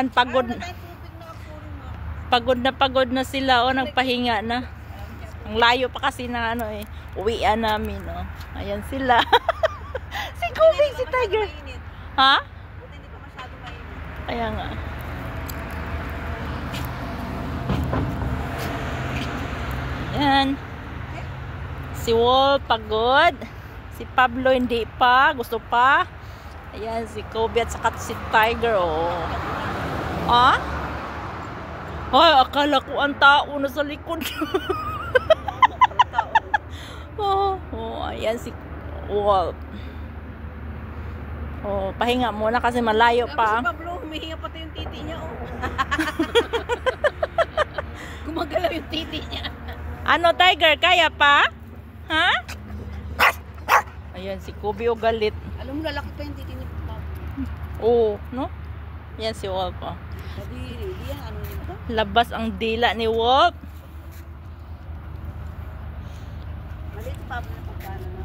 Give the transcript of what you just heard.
Pagod. Pagod na sila, oh, nagpahinga na. Ang layo pa kasi na ano eh. Uwian namin, oh. Ayan sila. Si Kubing, si Tiger. Ha? Buti hindi pa masyado mainit. Kaya nga. Ayan. Si Wolf, pagod. Si Pablo, hindi pa. Gusto pa. Ayan, si Kobe at saka si Tiger, oh. Ah? Ay, akala ko ang tao na sa likod. Oh, ayan si Wolf. Oh, pahinga muna kasi malayo pa. Si Pablo, humihinga pati yung titi niya, oh. Gumagalaw yung titi niya. Ano, Tiger? Kaya pa? Ha? Ayan, si Kobe, oh, galit. Alam mo, lalaki pa yung titi niya, Pablo. Oo, no? Yan si Wolf, oh. Hindi yan, ano yun ba? Labas ang dila ni Wolf. Maliit si Pablo na pagkano na.